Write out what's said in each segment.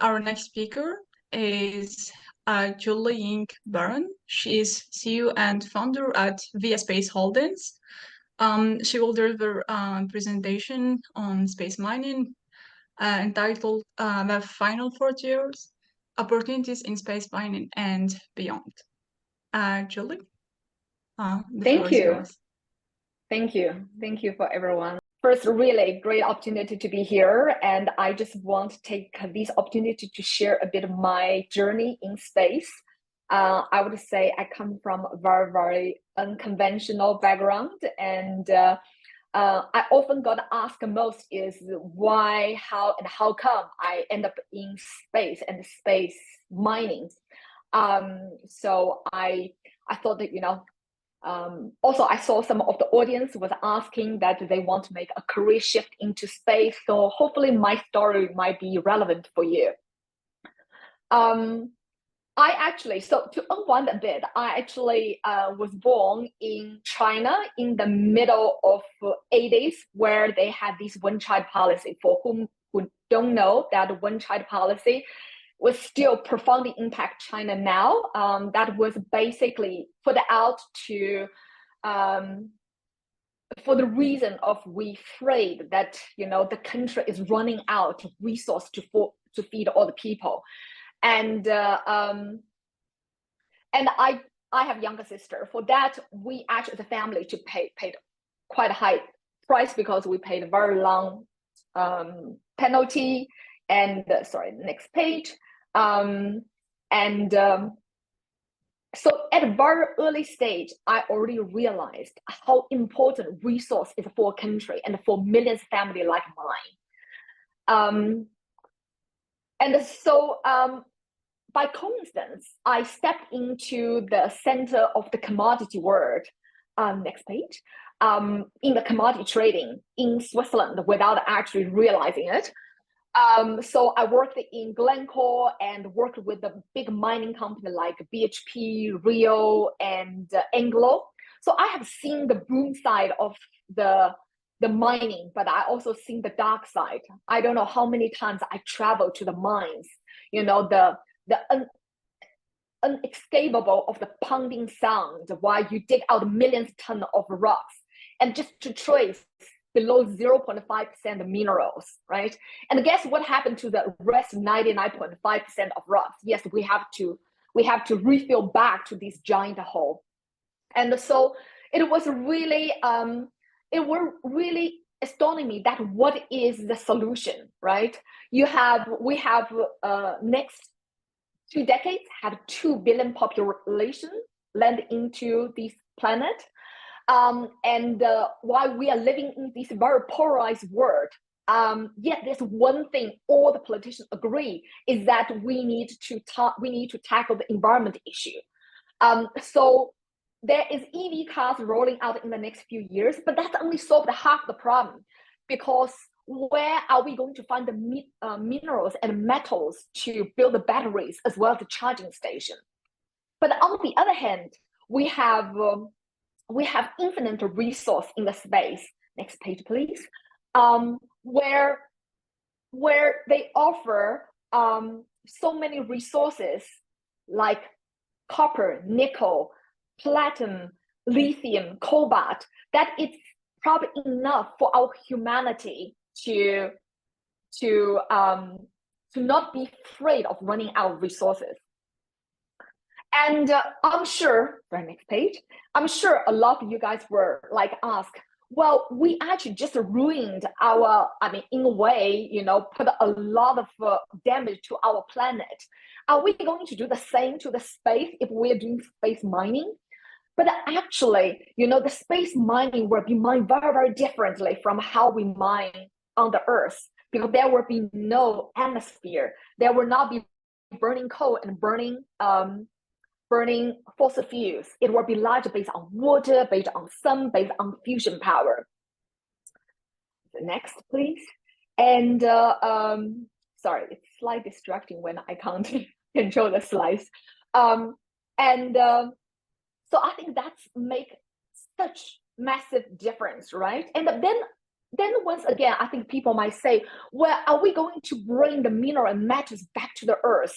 Our next speaker is Julie Ying. She is CEO and founder at Via Space Holdings. She will deliver a presentation on space mining entitled The Final Frontiers, Opportunities in Space Mining and Beyond. Julie, the floor is yours. Thank you. Thank you for everyone. First, really great opportunity to be here. And I just want to take this opportunity to share a bit of my journey in space. I would say I come from a very, very unconventional background. And I often got asked most is why, how, and how come I end up in space and space mining. So I thought that, also, I saw some of the audience was asking that they want to make a career shift into space. So hopefully my story might be relevant for you. So to unwind a bit, I actually was born in China in the middle of 80s, where they had this one-child policy. For whom who don't know, that one-child policy was still profoundly impact China now. That was basically put out to, for the reason of we afraid that, the country is running out of resource to feed all the people. And I have a younger sister. For that, we actually, as a family, paid quite a high price because we paid a very long penalty. And sorry, next page. So at a very early stage, I already realized how important resource is for a country and for millions of families like mine. And so by coincidence, I stepped into the center of the commodity world, next page, in the commodity trading in Switzerland without actually realizing it. So I worked in Glencore and worked with a big mining company like BHP, Rio, and Anglo. So I have seen the boom side of the mining, but I also seen the dark side. I don't know how many times I traveled to the mines, the unescapable of the pounding sound while you dig out millions of tons of rocks and just to trace below 0.5% of minerals, right? And guess what happened to the rest 99.5% of rocks? Yes, we have to refill back to this giant hole. And so it was really astounding me that what is the solution, right? We have next 2 decades had 2 billion population land into this planet. And while we are living in this very polarized world, yet there's one thing all the politicians agree is that we need to tackle the environment issue. So there is EV cars rolling out in the next few years, but that's only solved half the problem, because where are we going to find the minerals and metals to build the batteries as well as the charging station? But on the other hand, we have infinite resource in the space. Next page, please. Where they offer so many resources like copper, nickel, platinum, lithium, cobalt, that it's probably enough for our humanity to not be afraid of running out of resources. And I'm sure, for the next page, I'm sure a lot of you guys were like ask, well, we actually just ruined in a way, put a lot of damage to our planet. Are we going to do the same to the space if we're doing space mining? But actually, the space mining will be mined very, very differently from how we mine on the Earth, because there will be no atmosphere. There will not be burning coal and burning fossil fuels. It will be largely based on water, based on sun, based on fusion power. Next, please. And sorry, it's slightly distracting when I can't control the slides. So I think that's make such massive difference, right? And then then once again, I think people might say, well, are we going to bring the mineral and metals back to the earth?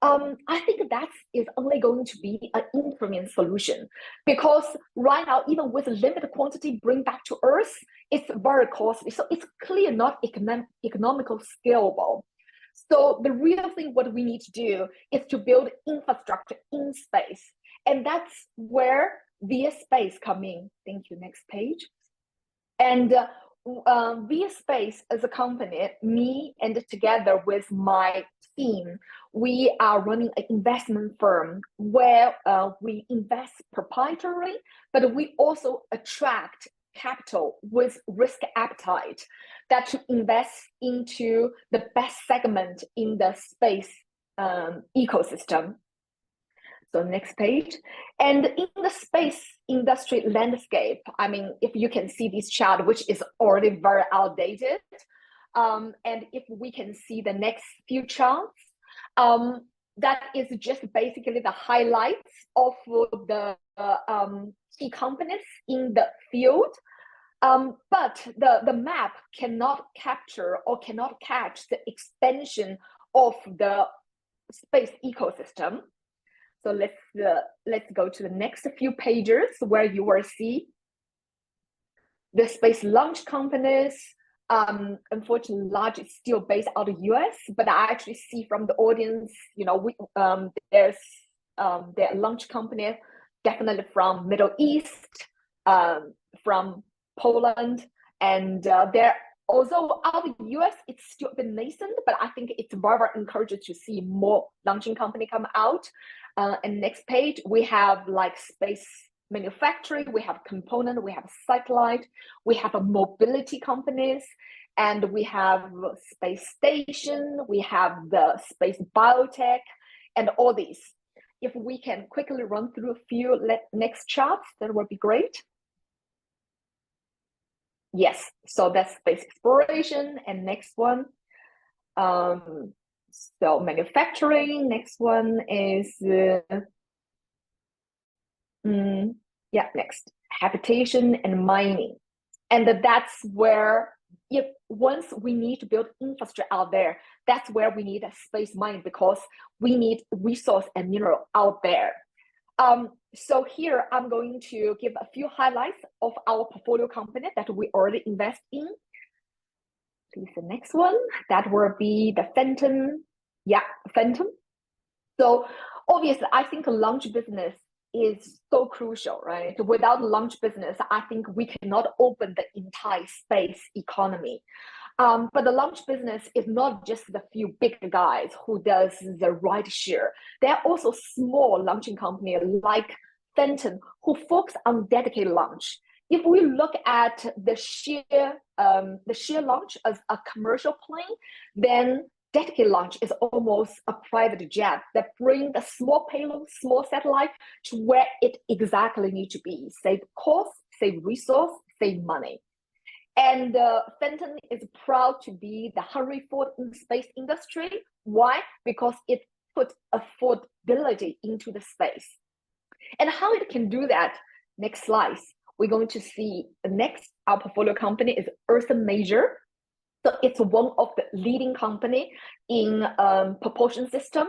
I think that is only going to be an interim solution, because right now, even with limited quantity bring back to earth, it's very costly. So it's clearly not economical scalable. So the real thing what we need to do is to build infrastructure in space. And that's where via space come in. Thank you. Next page. And via space as a company, me and together with my team, we are running an investment firm where we invest proprietary, but we also attract capital with risk appetite that to invest into the best segment in the space ecosystem. So next page. And in the space industry landscape, I mean, if you can see this chart, which is already very outdated, and if we can see the next few charts, that is just basically the highlights of the key companies in the field. But the map cannot capture or cannot catch the expansion of the space ecosystem. So let's go to the next few pages where you will see the space launch companies. Unfortunately, large is still based out of US, but I actually see from the audience, you know, there are launch companies definitely from Middle East, from Poland, and there. Although out of the US, it's still a bit nascent, but I think it's very encouraging to see more launching company come out. And next page, we have like space manufacturing, we have component, we have satellite, we have a mobility companies, and we have space station, we have the space biotech, and all these. If we can quickly run through a few next charts, that would be great. Yes, so that's space exploration. And next one, so manufacturing. Next one is, next, habitation and mining. And that's where, if once we need to build infrastructure out there, that's where we need a space mining, because we need resource and mineral out there. So here I'm going to give a few highlights of our portfolio company that we already invest in. Please, the next one, that will be the Phantom. Yeah, Phantom. So obviously, I think launch business is so crucial, right? Without launch business, I think we cannot open the entire space economy. But the launch business is not just the few big guys who does the ride share. There are also small launching companies like Phantom who focus on dedicated launch. If we look at the sheer launch as a commercial plane, then dedicated launch is almost a private jet that brings the small payload, small satellite to where it exactly needs to be. Save cost, save resource, save money. And Phantom is proud to be the Henry Ford in space industry. Why? Because it put affordability into the space. And how it can do that? Next slide. We're going to see the next, our portfolio company is Earth Major. So it's one of the leading company in propulsion system.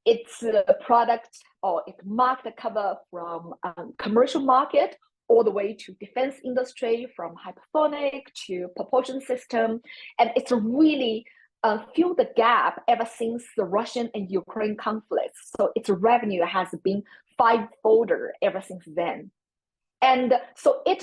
It's a product or it market cover from commercial market all the way to defense industry, from hypersonic to propulsion system. And it's really filled the gap ever since the Russian and Ukraine conflict. So its revenue has been five-folder ever since then. And so it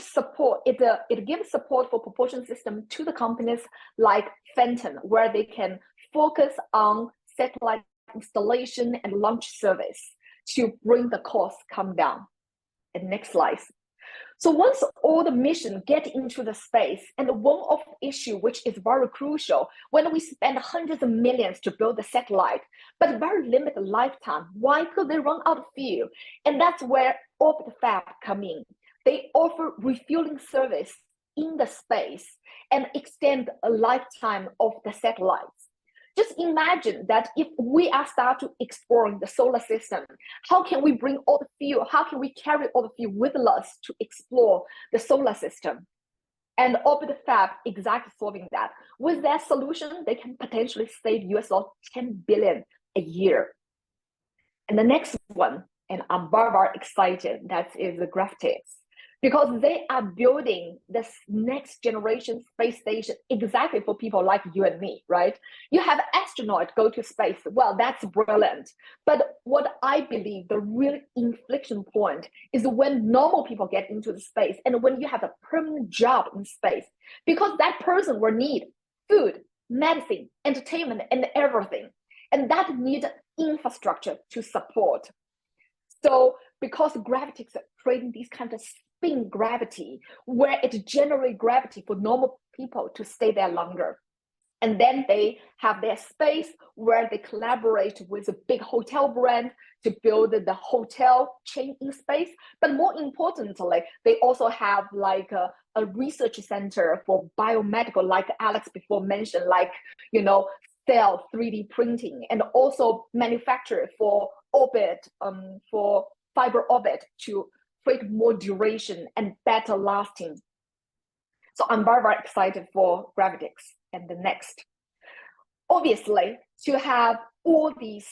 gives support for propulsion system to the companies like Phantom, where they can focus on satellite installation and launch service to bring the cost come down. And next slide. So once all the mission get into the space, and one of the issue which is very crucial, when we spend hundreds of millions to build the satellite, but very limited lifetime, why could they run out of fuel? And that's where Orbit Fab come in. They offer refueling service in the space and extend a lifetime of the satellites. Just imagine that if we are start to exploring the solar system, how can we bring all the fuel? How can we carry all the fuel with us to explore the solar system? And Orbit Fab exactly solving that. With that solution, they can potentially save US dollar 10 billion a year. And the next one, and I'm very excited, that is the Graphics, because they are building this next generation space station exactly for people like you and me, right? You have astronauts go to space. Well, that's brilliant. But what I believe the real inflection point is when normal people get into the space and when you have a permanent job in space, because that person will need food, medicine, entertainment, and everything. And that needs infrastructure to support. So because gravitics are creating these kind of spin gravity where it generates gravity for normal people to stay there longer. And then they have their space where they collaborate with a big hotel brand to build the hotel chain in space. But more importantly, they also have like a research center for biomedical, like Alex before mentioned, like, you know, cell 3D printing, and also manufacture for orbit, for fiber orbit to create more duration and better lasting. So I'm very excited for Gravitics and the next. Obviously, to have all these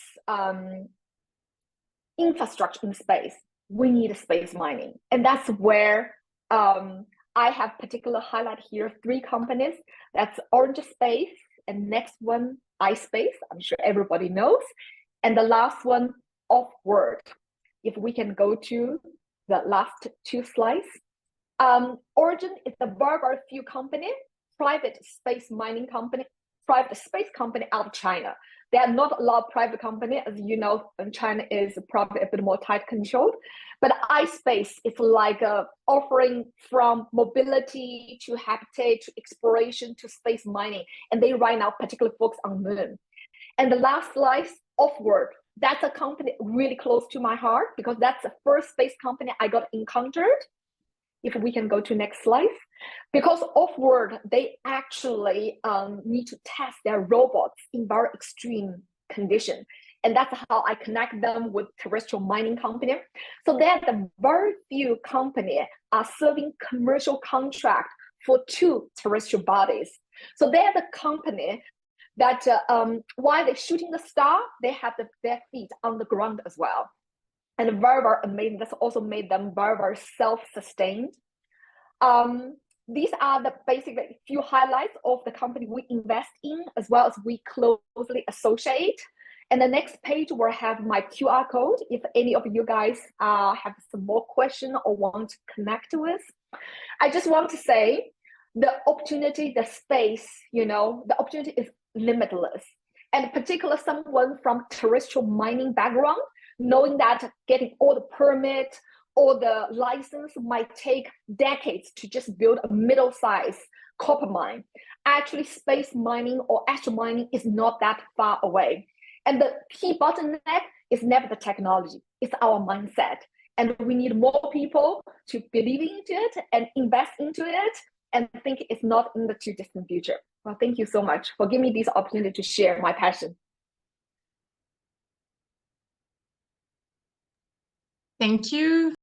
infrastructure in space, we need space mining. And that's where I have particular highlight here, 3 companies. That's Orange Space, and next one, iSpace, I'm sure everybody knows. And the last one, Off-World. If we can go to the last 2 slides. Origin is a very few company, private space mining company, private space company out of China. There are not a lot of private company, as you know, and China is probably a bit more tight controlled. But iSpace is like offering from mobility to habitat to exploration to space mining. And they right now particularly focus on moon. And the last slide, Off-World. That's a company really close to my heart because that's the first space company I got encountered. If we can go to next slide. Because Off-World, they actually need to test their robots in very extreme condition. And that's how I connect them with terrestrial mining company. So they're the very few company are serving commercial contract for 2 terrestrial bodies. So they're the company that while they're shooting the star, they have their feet on the ground as well. And very amazing. That's also made them very self-sustained. These are the basically few highlights of the company we invest in, as well as we closely associate. And the next page will have my QR code. If any of you guys have some more questions or want to connect with, I just want to say the opportunity, the space, you know, the opportunity is limitless. And particularly someone from terrestrial mining background, knowing that getting all the permit or the license might take decades to just build a middle-sized copper mine. Actually, space mining or astro mining is not that far away. And the key bottleneck is never the technology, it's our mindset. And we need more people to believe into it and invest into it and think it's not in the too distant future. Well, thank you so much for giving me this opportunity to share my passion. Thank you.